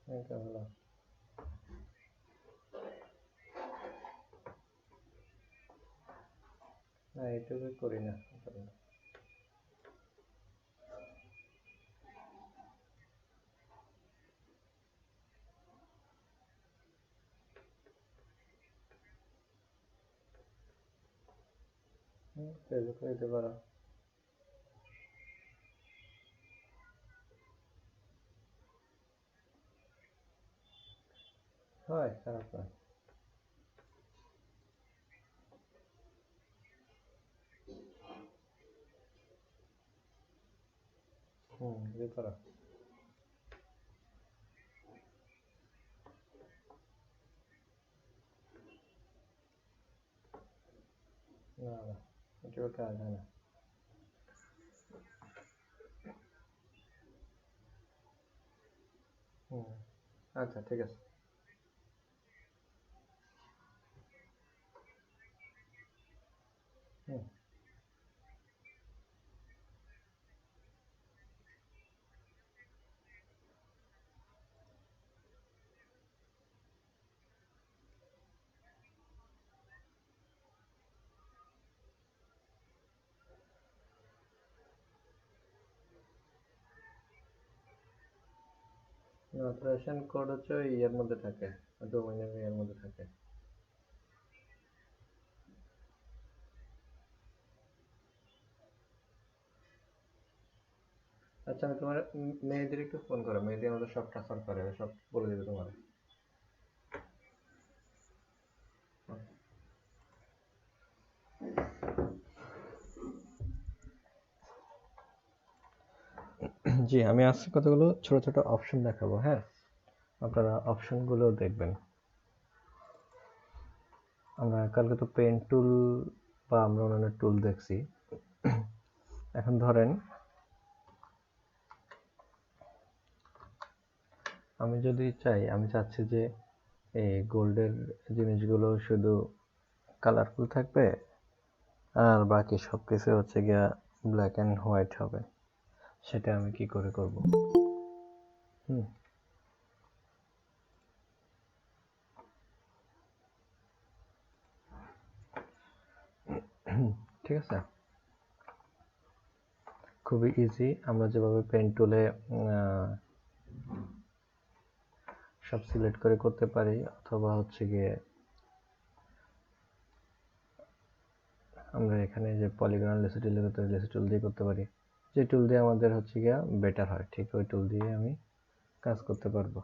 এটা হলো না, এইটুকুই করি না আপাতত। ফেসবুকে দিতে পারো। হয়, খারাপ না। দিতে পারো। না না, এটুকু কাজ হয় না। হুম, আচ্ছা ঠিক আছে। হুম, অথরাইজেশন কোড হচ্ছে ওই ইয়ের মধ্যে থাকে, ডোমেইনের ইয়ের মধ্যে থাকে। আচ্ছা, আমি তোমার মেয়েদের একটু ফোন করো, মেয়েদের আমাদের সব ট্রান্সফার করে, সব বলে দেবে তোমার। জি, আমি আজকে কতগুলো ছোট ছোট অপশন দেখাবো, হ্যাঁ? আপনারা অপশনগুলো দেখবেন। আমরা কালকে তো পেন টুল বা আমরা অন্যান্য টুল দেখছি। এখন ধরেন আমি যদি চাই, আমি চাচ্ছি যে এই গোল্ডের জিনিসগুলো শুধু কালারফুল থাকবে আর বাকি সব কিছু হচ্ছে গিয়া ব্ল্যাক অ্যান্ড হোয়াইট হবে। সেটা আমি কি করে করব? হুম, ঠিক আছে। খুবই ইজি। আমরা যেভাবে পেন টুলে সব সিলেক্ট করে করতে পারি, অথবা হচ্ছে গিয়ে আমরা এখানে যে পলিগন লেসি টুল করতে লেসি টুল দিয়ে করতে পারি। যে টুল দিয়ে আমাদের হচ্ছে গিয়া বেটার হয়, ঠিক ওই টুল দিয়ে আমি কাজ করতে পারবো।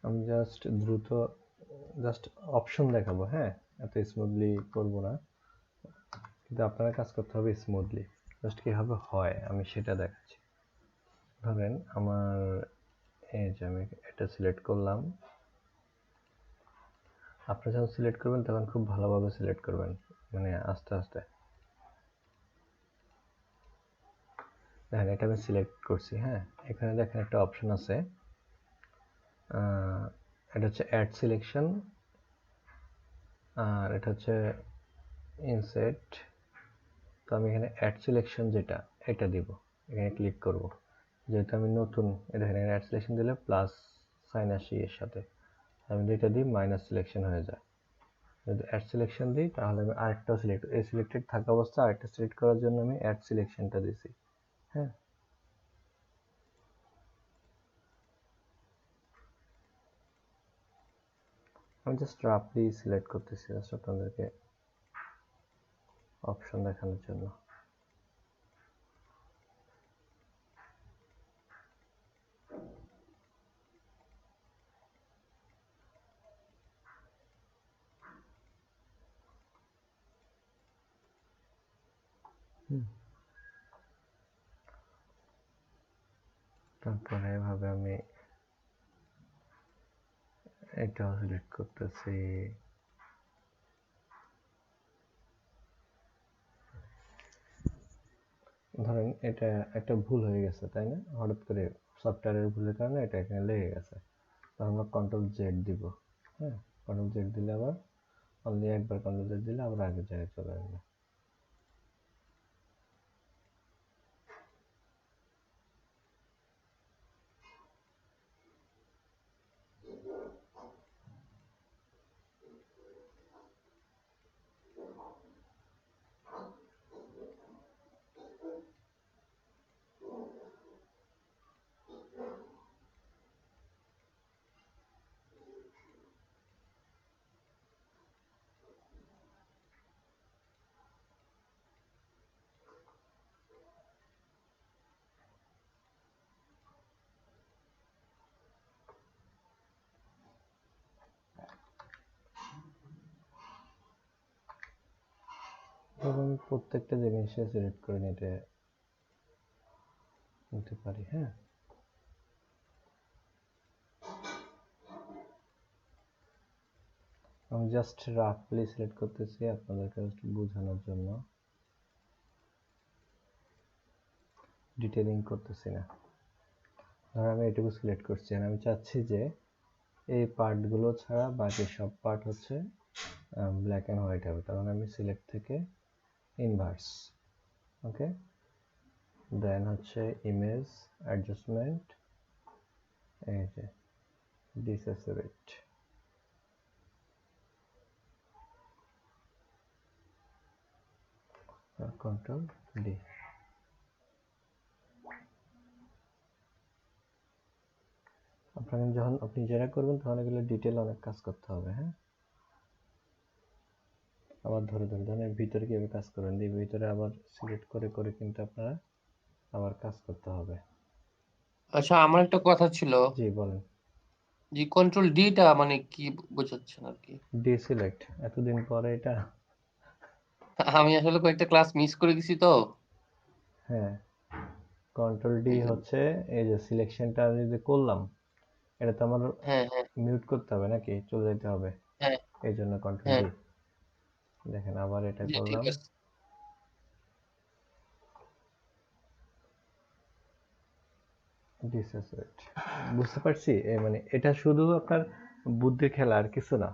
আমি জাস্ট অপশন দেখাবো, হ্যাঁ? এত স্মুথলি করব না, কিন্তু আপনারা কাজ করতে হবে স্মুথলি। জাস্ট কিভাবে হয় আমি সেটা দেখাচ্ছি। ধরেন আমার এই যে আমি এটা সিলেক্ট করলাম। আপনি যখন সিলেক্ট করবেন তখন খুব ভালোভাবে সিলেক্ট করবেন, মানে আস্তে আস্তে। দেখেন এটা আমি সিলেক্ট করছি, হ্যাঁ? এখানে দেখেন একটা অপশন আছে, এটা হচ্ছে অ্যাড সিলেকশন, আর এটা হচ্ছে ইনসেট। তো আমি এখানে অ্যাড সিলেকশন যেটা, এটা দিব। এখানে ক্লিক করব। যেহেতু আমি নতুন, এটা এখানে অ্যাড সিলেকশন দিলে প্লাস সাইন আসি এর সাথে। আমি যেটা দিই মাইনাস সিলেকশন হয়ে যায়। যদি অ্যাড সিলেকশন দিই তাহলে আমি আরেকটা সিলেক্ট, এই সিলেক্টেড থাকা অবস্থা আরেকটা সিলেক্ট করার জন্য আমি অ্যাড সিলেকশনটা দিছি, হ্যাঁ? আমি জাস্ট রাফলি সিলেক্ট করতেছি, জাস্ট আপনাদেরকে অপশন দেখানোর জন্য। তারপরে এভাবে আমি এটাও সিলেক্ট করতেছি। ধরেন এটা একটা ভুল হয়ে গেছে, তাই না? হঠাৎ করে সফটওয়্যারের ভুলের কারণে এটা এখানে লেগে গেছে। তখন আমরা কন্ট্রোল জেড দিব, হ্যাঁ? কন্ট্রোল জেড দিলে আবার অনলি একবার কন্ট্রোল জেড দিলে আবার আগের জায়গায় চলে আসবে। আমি প্রত্যেকটা জিনিসে সিলেক্ট করে নিতে পারি। হ্যাঁ, আমি জাস্ট রাফলি সিলেক্ট করতেছি আপনাদেরকে বোঝানোর জন্য, ডিটেইলিং করতেছি না। ধর আমি এটুকু সিলেক্ট করছি আর আমি চাচ্ছি যে এই পার্টগুলো ছাড়া বাকি সব পার্ট হচ্ছে ব্ল্যাক অ্যান্ড হোয়াইট হবে। তখন আমি সিলেক্ট থেকে ইনভার্স, ওকে, দেন হচ্ছে ইমেজ অ্যাডজাস্টমেন্ট, এই যে ডিসঅ্যাসোসিয়েট, কন্ট্রোল ডি। আপনাকে যখন আপনি যেটা করবেন তখন এগুলো ডিটেল অনেক কাজ করতে হবে। হ্যাঁ, আবার ধরে ধরে ভিতরে কিভাবে কাজ করবেন, দিয়ে ভিতরে আবার সিলেক্ট করে করে কিন্তু আপনারা আবার কাজ করতে হবে। আচ্ছা, আমার একটা কথা ছিল। জি বলেন। জি, কন্ট্রোল ডি টা মানে কি বোঝাচ্ছেন আর কি? ডিসিলেক্ট, এতদিন পরে এটা। আমি আসলে কয়েকটা ক্লাস মিস করে দিছি তো। হ্যাঁ, কন্ট্রোল ডি হচ্ছে এই যে সিলেকশনটা আমি যে করলাম, এটা তো আমার হ্যাঁ হ্যাঁ মিউট করতে হবে নাকি, চলে যেতে হবে, হ্যাঁ এই জন্য কন্ট্রোল হ্যাঁ। ডি। দেখেন আবার এটা জি, ঠিক করলাম, আছে। ডিসঅ্যাসোসিয়েট। বুঝতে পারছি, মানে এটা শুধু আপনার বুদ্ধির খেলা আর কিছু না,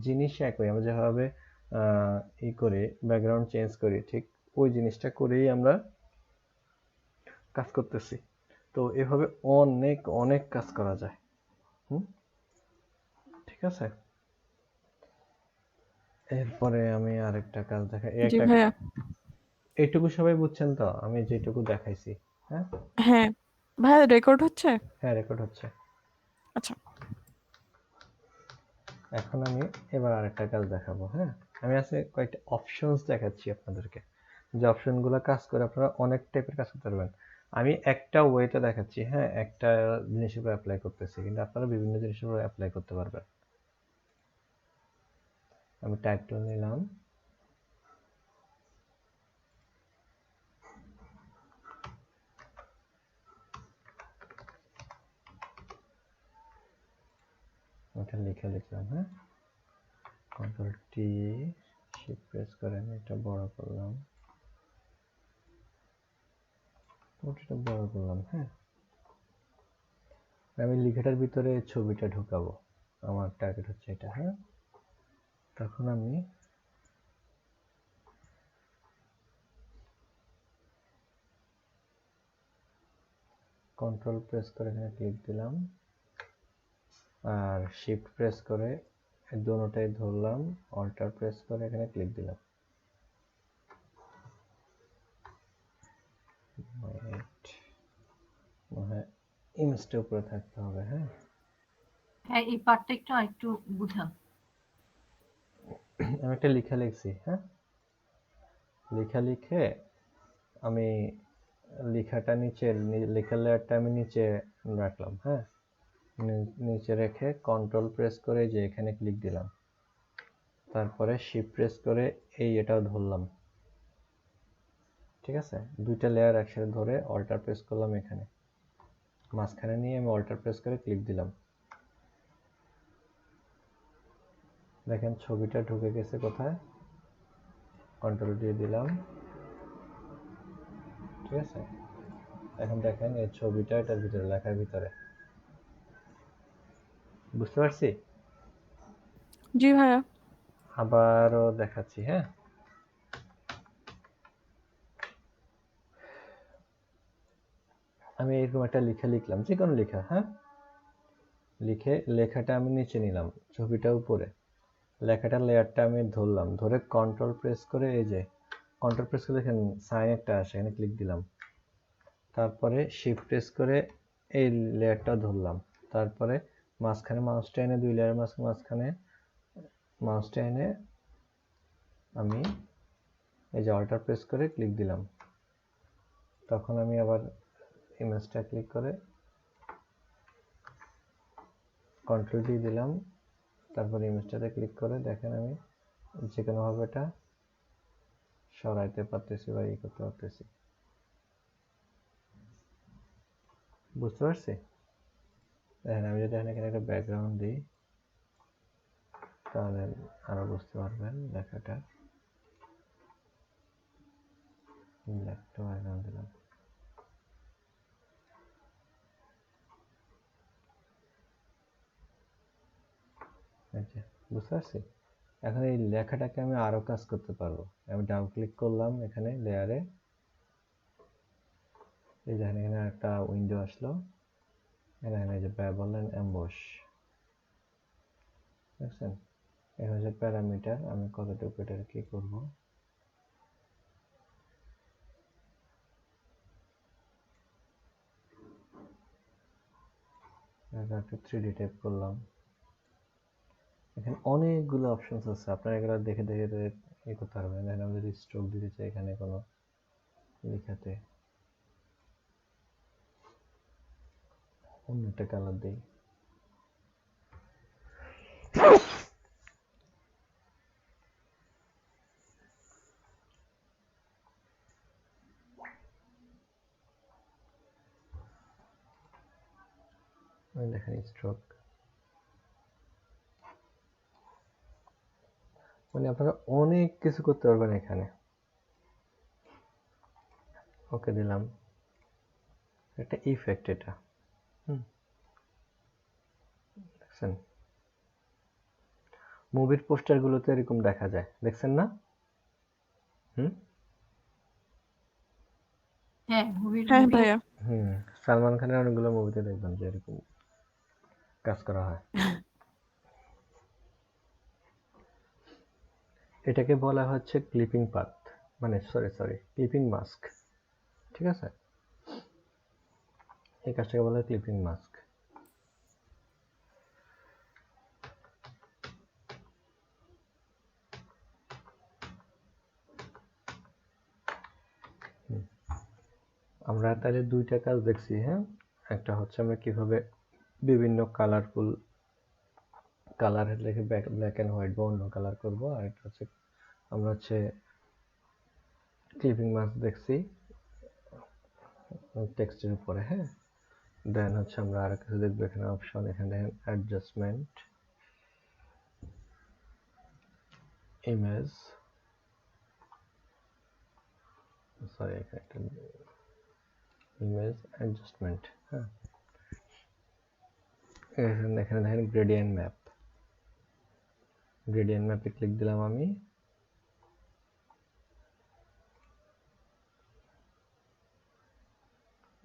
জিনিস একই। আমরা যেভাবে ই করি, ব্যাকগ্রাউন্ড চেঞ্জ করি, ঠিক ওই জিনিসটা করেই আমরা কাজ করতেছি। তো এভাবে অনেক অনেক কাজ করা যায়। ঠিক আছে, এরপরে আমি আরেকটা কাজ দেখাই। জি ভাইয়া। এইটুকু সবাই বুঝছেন তো আমি যেটুকু দেখাইছি? হ্যাঁ হ্যাঁ ভাইয়া, রেকর্ড হচ্ছে? হ্যাঁ, রেকর্ড হচ্ছে। আচ্ছা। এখন আমি এবার আরেকটা কাজ দেখাবো। হ্যাঁ, আমি আজকে কয়েকটা অপশনস দেখাচ্ছি আপনাদেরকে, যে অপশনগুলো কাজ করে আপনারা অনেক টাইপের কাজ করতে পারবেন। আমি একটা ওয়েতে দেখাচ্ছি, হ্যাঁ, একটা জিনিসের উপর অ্যাপ্লাই করতেছি, কিন্তু আপনারা বিভিন্ন জিনিসের উপর অ্যাপ্লাই করতে পারবেন। আমি টাইটেল নিলাম, ওটা লিখলাম। হ্যাঁ, কন্ট্রোল টি, শিফট প্রেস করে আমি এটা বড় করলাম, ওটা বড় করলাম। হ্যাঁ, আমি লেখাটার ভিতরে ছবিটা ঢুকাবো, আমার টার্গেট হচ্ছে এটা। হ্যাঁ, তখন আমি কন্ট্রোল প্রেস করে এখানে ক্লিক দিলাম, আর শিফট প্রেস করে দোনোটাই ধরলাম, অল্টার প্রেস করে এখানে ক্লিক দিলাম। হ্যাঁ, ইমেজটা উপরে থাকতে হবে। হ্যাঁ হ্যাঁ, এই পার্টটা একটু বুঝান। আমি একটা লেখা লিখছি। হ্যাঁ, লেখা লিখে আমি লেখাটা নিচে, লেখার লেয়ারটা আমি নিচে রাখলাম। হ্যাঁ, নিচে রেখে কন্ট্রোল প্রেস করে যে এখানে ক্লিক দিলাম, তারপরে শিফট প্রেস করে এটাও ধরলাম। ঠিক আছে, দুইটা লেয়ার একসাথে ধরে অল্টার প্রেস করলাম, এখানে মাঝখানে নিয়ে আমি অল্টার প্রেস করে ক্লিক দিলাম। দেখেন ছবিটা ঢুকে গেছে কোথায়, কন্ট্রোল দিয়ে দিলাম। ঠিক আছে, এখন দেখেন এই ছবিটা এটার ভিতরে, লেখার ভিতরে। বুঝতে পারছি? জি ভাইয়া। আবারও দেখাচ্ছি। হ্যাঁ, আমি এরকম একটা লেখা লিখলাম, যে কোনো লেখা। হ্যাঁ, লিখে লেখাটা আমি নিচে নিলাম, ছবিটা উপরে, লেখাটার লেয়ারটা আমি ধরলাম, ধরে কন্ট্রোল প্রেস করে এই যে কন্ট্রোল প্রেস করে দেখেন সাইন একটা আসে, এখানে ক্লিক দিলাম, তারপরে শিফট প্রেস করে এই লেয়ারটা ধরলাম, তারপরে মাঝখানে মাউসটা এনে দুই লেয়ার মাঝখানে মাউসটা এনে আমি এই যে অল্টার প্রেস করে ক্লিক দিলাম, তখন আমি আবার ইমেজটা ক্লিক করে কন্ট্রোল ডি দিলাম, তারপর ইমেজটাতে ক্লিক করে দেখেন আমি যে কোনোভাবে এটা সরাইতে পারতেছি বা ই করতে পারতেছি। বুঝতে পারছি? দেখেন আমি যদি এখানে একটা ব্যাকগ্রাউন্ড দিই তাহলে আরো বুঝতে পারবেন লেখাটা। একটা ব্যাকগ্রাউন্ড দিলাম। আচ্ছা, বুঝতে পারছি? এখন এই লেখাটাকে আমি আরো কাজ করতে পারবো। আমি ডাবল ক্লিক করলাম এখানে লেয়ারে, এই দেখেন এখানে একটা উইন্ডো আসলো, এখানে যে বললেন এমবস, দেখছেন? এখানে যে প্যারামিটার আমি কতটুকু এটা কি করব, এটা একটা 3D টাইপ করলাম। এখানে অনেকগুলো অপশনস আছে, আপনারা এগুলো দেখে দেখে ই করতে পারবেন। দেখেন আমি যদি স্ট্রোক দিতে চাই এখানে কোনো লেখাতে অন্য একটা কালার দিই, দেখেন স্ট্রোক। মানে আপনারা অনেক কিছু করতে পারবেন এখানে। ওকে দিলাম, একটা ইফেক্ট এটা, দেখছেন? মুভির পোস্টার গুলোতে এরকম দেখা যায়, দেখছেন না? হ্যাঁ মুভির হ্যাঁ ভাইয়া। সালমান খানের অনেকগুলো মুভিতে দেখবেন যে এরকম কাজ করা হয়। এটাকে বলা হচ্ছে ক্লিপিং পাথ, মানে সরি ক্লিপিং মাস্ক, ঠিক আছে? এই কাজটাকে বলা হয় ক্লিপিং মাস্ক। আমরা তাহলে দুইটা কাজ দেখছি, হ্যাঁ? একটা হচ্ছে আমরা কিভাবে বিভিন্ন কালারফুল কালারের রেখে ব্ল্যাক এন্ড হোয়াইট বা অন্য কালার করবো, আর একটা হচ্ছে আমরা হচ্ছে ক্লিপিং মাস্ক দেখছি টেক্সটের উপরে, হ্যাঁ? দেন হচ্ছে আমরা আর কিছু দেখবো, এখানে অপশন, এখানে দেখেন অ্যাডজাস্টমেন্ট, ইমেজ, সরি এখানে একটা ইমেজ অ্যাডজাস্টমেন্ট, হ্যাঁ? এখানে দেখেন গ্রেডিয়েন্ট ম্যাপ, গ্রেডিয়েন্ট ম্যাপে ক্লিক দিলাম আমি।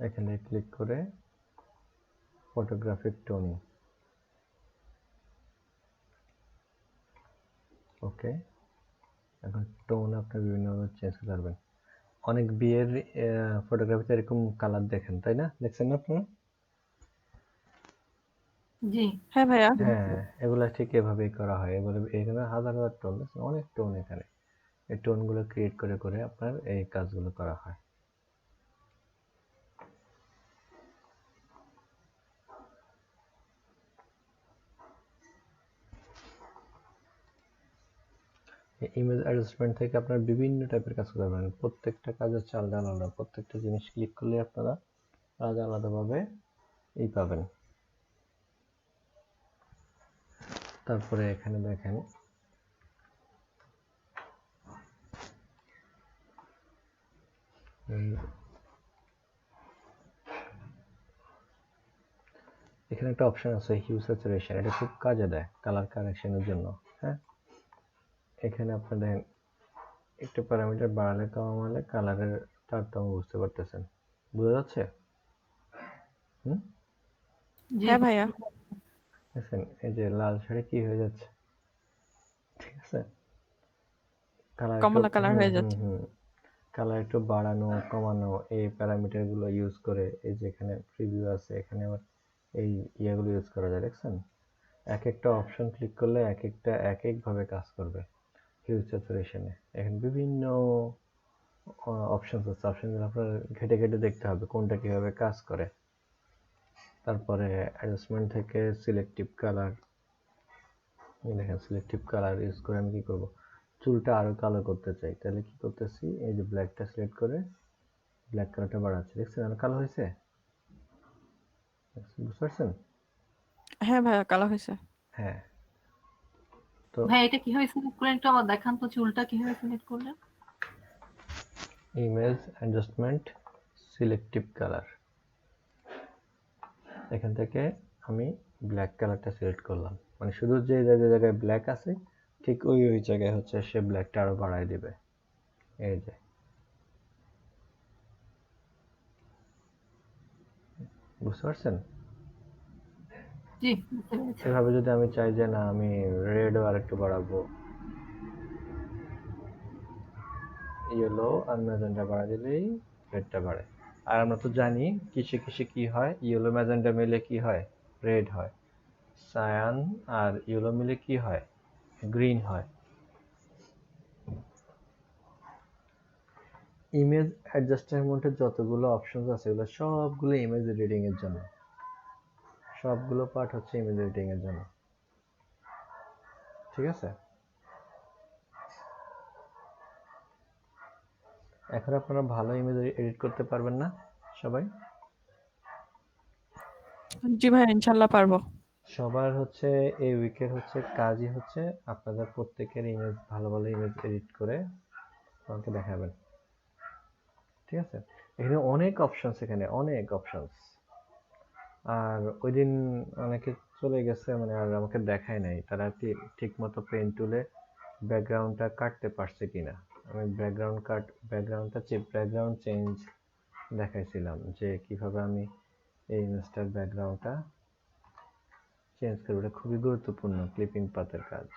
এখানে ক্লিক করে ফটোগ্রাফিক টোনিং, ওকে। এখন টোন আপনি বিভিন্নভাবে চেঞ্জ করতে পারবেন। অনেক বিয়ের ফটোগ্রাফিতে এরকম কালার দেখেন, তাই না? দেখছেন না আপনারা? জি হ্যাঁ ভাইয়া। হ্যাঁ, এগুলা ঠিক এভাবেই করা হয়। এখানে হাজার হাজার টোন, অনেক টোন এখানে। এই টোনগুলো ক্রিয়েট করে করে আপনার এই কাজগুলো করা হয়। ইমেজ অ্যাডজাস্টমেন্ট থেকে আপনার বিভিন্ন টাইপের কাজ করতে পারেন। প্রত্যেকটা কাজের আলাদা আলাদা, প্রত্যেকটা জিনিস ক্লিক করলে আপনারা আলাদা আলাদাভাবে এই পাবেন। তারপরে এখানে দেখেন এখানে একটা অপশন আছে হিউ স্যাচুরেশন, এটা খুব কাজে দেয় কালার কারেকশনের জন্য, হ্যাঁ? এখানে আপনারা দেখেন একটু প্যারামিটার বাড়ালে কমালে কালারের তারতম্য বুঝতে পারতেছেন, বোঝা যাচ্ছে? জি হ্যাঁ ভাইয়া। দেখেন এই যে লাল শাড়ি কি হয়ে যাচ্ছে, ঠিক আছে? কালার একটু কমলা কালার হয়ে যাচ্ছে। কালার একটু বাড়ানো কমানো, এই প্যারামিটার গুলো ইউজ করে, এই যে এখানে প্রিভিউ আছে, এখানে আবার এই ইয়াগুলো ইউজ করা যায়, দেখছেন? এক একটা অপশন ক্লিক করলে এক একটা এক এক ভাবে কাজ করবে। হিউ স্যাচুরেশনে এখানে বিভিন্ন অপশন আছে, অপশনগুলো আপনার ঘেটে ঘেটে দেখতে হবে কোনটা কিভাবে কাজ করে। তারপরে অ্যাডজাস্টমেন্ট থেকে সিলেক্টিভ কালার, দেখেন সিলেক্টিভ কালার ইউজ করে আমি কি করব, চুলটা আরো কালো করতে চাই, তাহলে কি করতেছি, এই যে ব্ল্যাকটা সিলেক্ট করে ব্ল্যাক কালারটা বাড়াচ্ছি। দেখছেন আমার কালো হয়েছে? বুঝতে পারছেন? হ্যাঁ ভাইয়া, কালো হয়েছে। হ্যাঁ। তো ভাই এটা কিভাবে সিলেক্ট করলেন একটু আমার দেখান তো, চুলটা কিভাবে সিলেক্ট করলেন? ইমেজ অ্যাডজাস্টমেন্ট, সিলেক্টিভ কালার, এখান থেকে আমি ব্ল্যাক কালারটা সিলেক্ট করলাম, মানে শুধু যে জায়গায় ব্ল্যাক আছে ঠিক ওই জায়গায় হচ্ছে সে ব্ল্যাকটা আরো বাড়ায় দিবে। এই যে বুঝতে পারছেন? জি, বুঝতে পেরেছি। এভাবে যদি আমি চাই যে না আমি রেডও আরেকটু বাড়াবো, ইয়েলো আর ম্যাজেন্টা বাড়া দিলেই রেডটা বাড়ে। আর আমরা তো জানি কিসে কিসে কি হয়, ইয়েলো ম্যাজেন্টা মিলে কি হয়, রেড হয়। সায়ান আর ইয়েলো মিলে কি হয়, গ্রিন হয়। ইমেজ অ্যাডজাস্টমেন্টের যতগুলো অপশনস আছে এগুলো সবগুলো ইমেজ এডিটিং এর জন্য, সবগুলো পার্ট হচ্ছে ইমেজ এডিটিং এর জন্য। ঠিক আছে? এখন আপনারা ভালো ইমেজ এডিট করতে পারবেন না সবাই? জি ভাইয়া, ইনশাল্লাহ পারবো। সবার হচ্ছে এই উইকের হচ্ছে কাজই হচ্ছে আপনাদের প্রত্যেকের ইমেজ, ভালো ভালো ইমেজ এডিট করে আমাকে দেখাবেন। ঠিক আছে? এখানে অনেক অপশনস, এখানে অনেক অপশনস। আর ওই দিন অনেকে চলে গেছে, মানে আর আমাকে দেখায় নাই তারা ঠিক মতো পেন টুলে ব্যাকগ্রাউন্ডটা কাটতে পারছে কিনা। আমি ব্যাকগ্রাউন্ড চেঞ্জ দেখাইছিলাম যে কিভাবে আমি এই ইমেজটার ব্যাকগ্রাউন্ডটা চেঞ্জ করবো। এটা খুবই গুরুত্বপূর্ণ ক্লিপিং পাথের কাজ।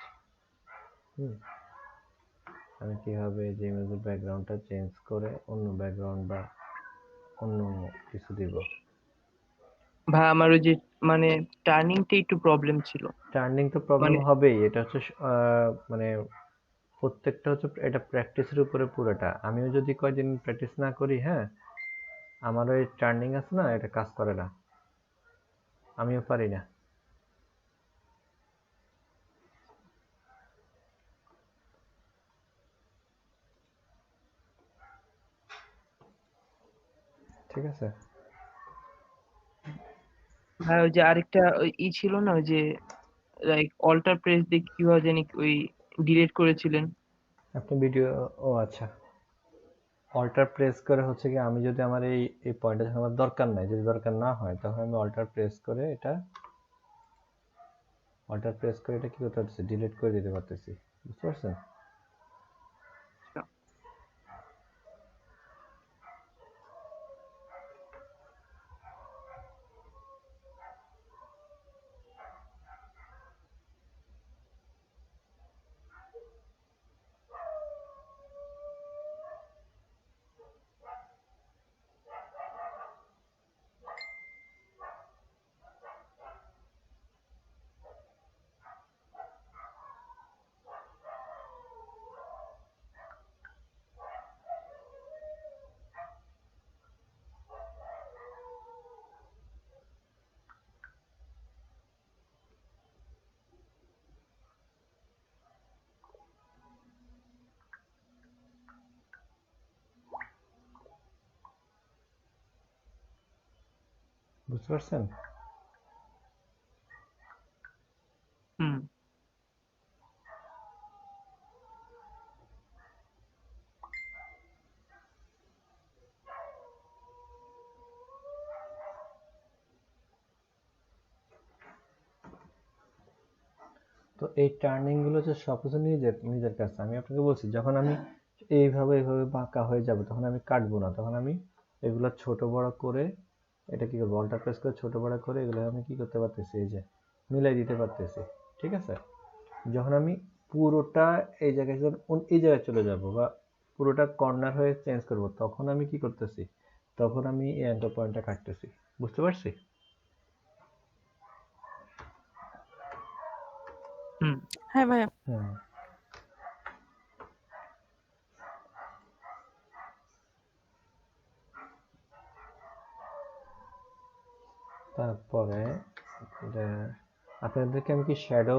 আমি কিভাবে যে ইমেজের ব্যাকগ্রাউন্ডটা চেঞ্জ করে অন্য ব্যাকগ্রাউন্ড বা অন্য কিছু দিব। ভাই আমার ওই যে মানে টার্নিংটা একটু প্রবলেম ছিল। টার্নিং তো প্রবলেম মানে হবেই, এটা হচ্ছে মানে প্রত্যেকটা হচ্ছে এটা প্র্যাকটিসের উপরে পুরোটা। আমিও যদি কয়দিন প্র্যাকটিস না করি, হ্যাঁ, আমার ওই টার্নিং আছে না, এটা কাজ করে না, আমিও পারি না। ঠিক আছে? ভাই ওই যে আরেকটা ছিল না, ওই যে লাইক অল্টার প্রেস দিয়ে কিভাবে জানি ওই ডিলিট করেছিলেন। আপনি ভিডিও, ও আচ্ছা, অল্টার প্রেস করে হচ্ছে কি, আমি যদি আমার এই পয়েন্টটা যখন আমার দরকার নাই, যদি দরকার না হয় তখন আমি অল্টার প্রেস করে এটা কি করতে পারতেছি, ডিলিট করে দিতে পারতেছি। বুঝতে পারছেন? বুঝতে পারছেন? হুম। তো এই টার্নিং গুলো হচ্ছে সবকিছু নিজের নিজের কাছে। আমি আপনাকে বলছি, যখন আমি এইভাবে বাঁকা হয়ে যাবে তখন আমি কাটবো না, তখন আমি এগুলো ছোট বড় করে এটা কি করবো, অল্টার প্রেস করে ছোট বড় করে এগুলো আমি কি করতে পারতেছি, এই যে মিলাই দিতে পারতেছি। ঠিক আছে? যখন আমি পুরোটা এই জায়গায় এই জায়গায় চলে যাব বা পুরোটা কর্নার হয়ে চেঞ্জ করব, তখন আমি কি করতেছি, তখন আমি এই অ্যাঙ্কর পয়েন্টটা কাটতেছি। বুঝতে পারছি? হুম। হ্যাঁ ভাইয়া। হুম। তারপরে আপনাদেরকে আমি কি শ্যাডো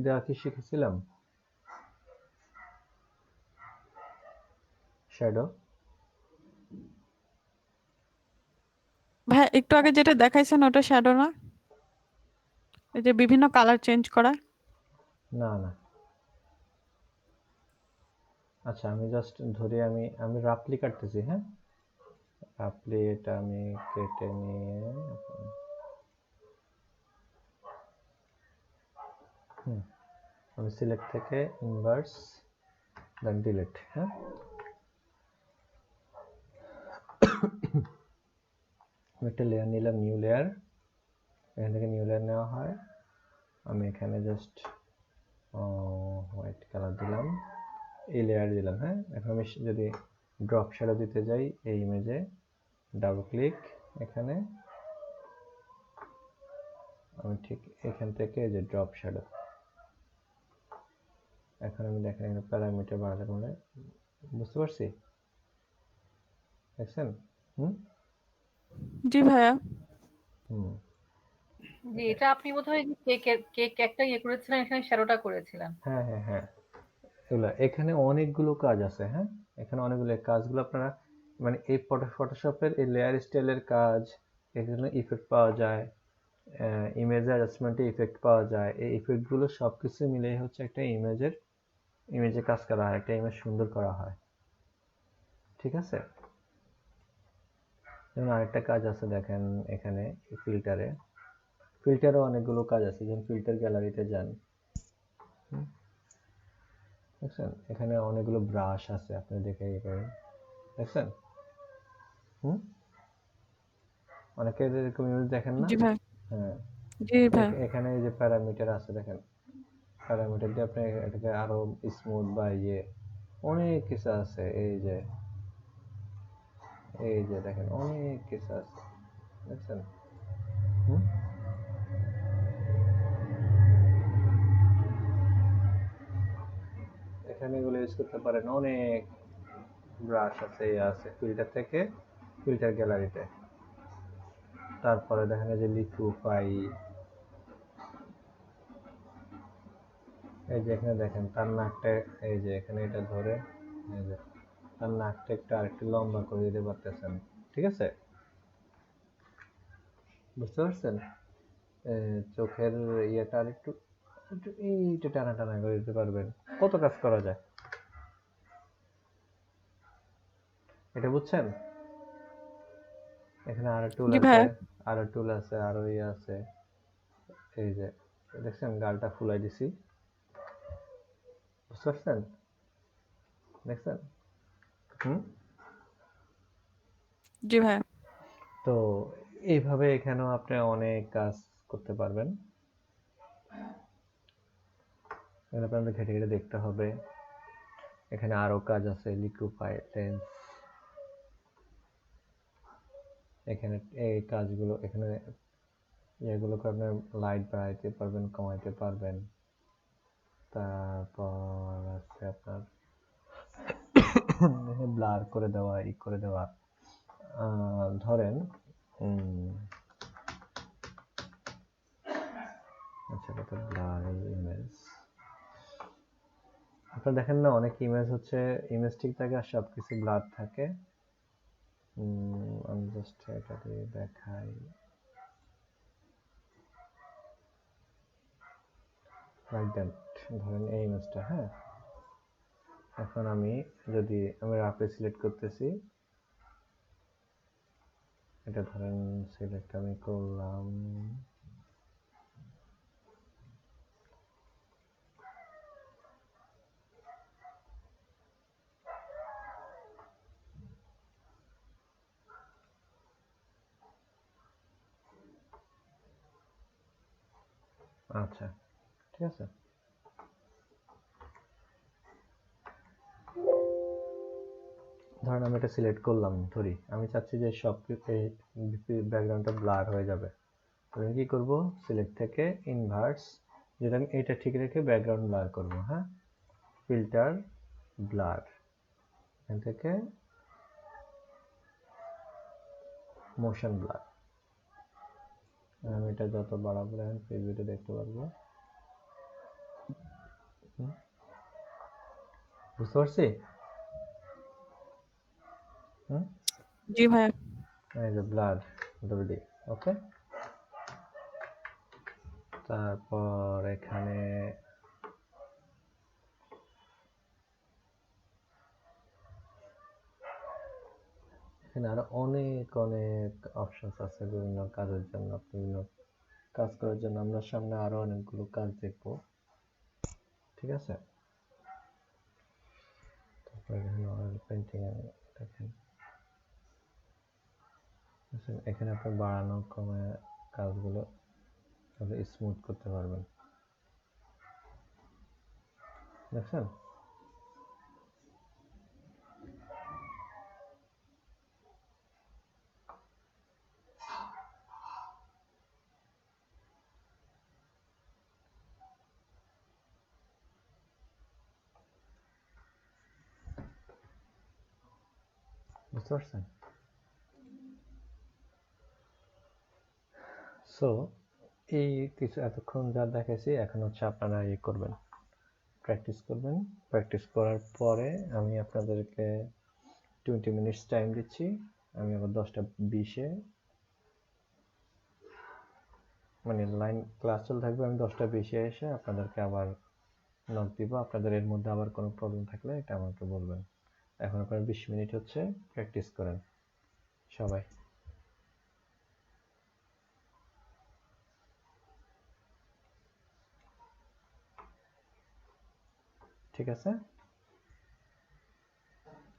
দেওয়া কি শিখেছিলাম? শ্যাডো। ভাইয়া একটু আগে যেটা দেখাইছেন ওটা শ্যাডো না? এই যে বিভিন্ন কালার চেঞ্জ করা। না না, আচ্ছা আমি জাস্ট ধরি, আমি রাফলি কাটতেছি, হ্যাঁ রাফলি এটা আমি কেটে নিয়ে আমি সিলেক্ট থেকে ইনভার্স দেন ডিলিট, হ্যাঁ আমি একটা লেয়ার নিলাম, নিউ লেয়ার, এখান থেকে নিউ লেয়ার নেওয়া হয়, আমি এখানে জাস্ট হোয়াইট কালার দিলাম, এই লেয়ার দিলাম, হ্যাঁ এখন আমি যদি ড্রপ শ্যাডো দিতে যাই এই ইমেজে, ডাবল ক্লিক, এখানে আমি ঠিক এখান থেকে যে ড্রপ শ্যাডো, এখন আমি দেখেন এখানে প্যারামিটার বাড়ালে মানে বুঝতে পারছি, দেখছেন? জি ভাইয়া। যে এটা আপনি বোধহয় কেক একটা ইয়ে করেছিলেন, এখানে শ্যাডোটা করেছিলেন। হ্যাঁ হ্যাঁ হ্যাঁ, এগুলা এখানে অনেকগুলো কাজ আছে, হ্যাঁ এখানে অনেকগুলো কাজগুলো আপনারা মানে এই ফটোশপের এই লেয়ার স্টাইলের কাজ, এখানে ইফেক্ট পাওয়া যায়, ইমেজ অ্যাডজাস্টমেন্টে ইফেক্ট পাওয়া যায়, এই ইফেক্টগুলো সবকিছু মিলিয়ে হচ্ছে একটা ইমেজে কাজ করা হয়, একটা ইমেজ সুন্দর করা হয়, ঠিক আছে? যেমন আরেকটা কাজ আছে দেখেন এখানে ফিল্টারও অনেকগুলো কাজ আছে, যেমন ফিল্টার গ্যালারিতে যান, দেখছেন এখানে অনেকগুলো ব্রাশ আছে, আপনি দেখে ইয়ে করেন, দেখছেন? অনেকে এরকম ইমেজ দেখেন না? জি ভাই। হ্যাঁ, জি ভাই। এখানে এই যে প্যারামিটার আছে দেখেন, প্যারামিটার দিয়ে আপনি এটাকে আরো স্মুথ বা ইয়ে অনেক কিছু আছে, এই যে দেখেন অনেক কিছু আছে, দেখছেন? এখানে এগুলো ইউজ করতে পারেন, অনেক ব্রাশ আছে, আছে ফিল্টার থেকে ফিল্টার গ্যালারিতে। তারপরে দেখেন এই যে লিকুইফাই, এই যে এখানে দেখেন তার নাকটা, এই যে এখানে এটা ধরে এই যে তার নাকটা আরেকটু লম্বা করে দিতে পারতেছেন, ঠিক আছে? বুঝতে পারছেন? চোখের ইয়েটা আরেকটু এইটা টানা টানা করে দিতে পারবেন, কত কাজ করা যায়, এটা বুঝছেন? এখানে আরো টুল জি আছে, ভাইয়া। আরো ইয়ে আছে, এই যে দেখছেন গালটা ফুলাই দিছি, বুঝতে পারছেন? দেখছেন? জি ভাইয়া। তো এইভাবে এখানেও আপনি অনেক কাজ করতে পারবেন, এখানে আপনাদের ঘেটে ঘেটে দেখতে হবে, এখানে আরো কাজ আছে, লিকুইফাই লেন্স, এখানে এই কাজগুলো, এখানে এগুলোকে আপনি লাইট বাড়াইতে পারবেন, কমাইতে পারবেন, তারপর আছে আপনার ব্লার করে দেওয়া, করে দেওয়া, ধরেন আচ্ছা এটা ব্লার ইমেজ, আপনারা দেখেন না অনেক ইমেজ হচ্ছে ইমেজ ঠিক থাকে আর সবকিছু ব্লার থাকে, আমি জাস্ট এটা দিয়ে দেখাই, লাইক দ্যাট, ধরেন এই ইমেজটা, হ্যাঁ এখন আমি রাফে সিলেক্ট করতেছি, এটা ধরেন সিলেক্ট আমি করলাম, আচ্ছা ঠিক আছে, ধরেন আমি এটা সিলেক্ট করলাম, ধরি আমি চাচ্ছি যে সব ব্যাকগ্রাউন্ডটা ব্লার হয়ে যাবে, আমি কি করব, সিলেক্ট থেকে ইনভার্স, যেটা আমি এটা ঠিক রেখে ব্যাকগ্রাউন্ড ব্লার করব, হ্যাঁ ফিল্টার ব্লার, এখান থেকে মোশন ব্লার, আমি এটা যত বাড়াবো দেখেন প্রিভিউতে দেখতে পারবো, বুঝতে পারছি? হুম জি ভাইয়া। এই যে ব্লাড ডব্লিউডি ওকে। তারপর এখানে এখানে আরো অনেক অনেক অপশনস আছে বিভিন্ন কাজের জন্য, বিভিন্ন কাজ করার জন্য। আমরা সামনে আরো অনেকগুলো কাজ দেখবো, ঠিক আছে। তারপর এখানে অয়েল পেন্টিং দেখেন, এখানে আপনি বাড়ানো কমে কাজগুলো স্মুথ করতে পারবেন, দেখছেন। বুঝতে পারছেন? সো এই কিছু এতক্ষণ যা দেখাইছি, এখন হচ্ছে আপনারা ইয়ে করবেন, প্র্যাকটিস করবেন। প্র্যাকটিস করার পরে আমি আপনাদেরকে 20 মিনিটস টাইম দিচ্ছি। আমি আবার 10:20-এ মানে লাইন ক্লাস চলতে থাকবে, আমি 10:20-এ এসে আপনাদেরকে আবার নক দিব। আপনাদের এর মধ্যে আবার কোনো প্রবলেম থাকলে এটা আমাকে বলবেন। এখন আপনার 20 মিনিট হচ্ছে, প্র্যাকটিস করেন সবাই, ঠিক আছে।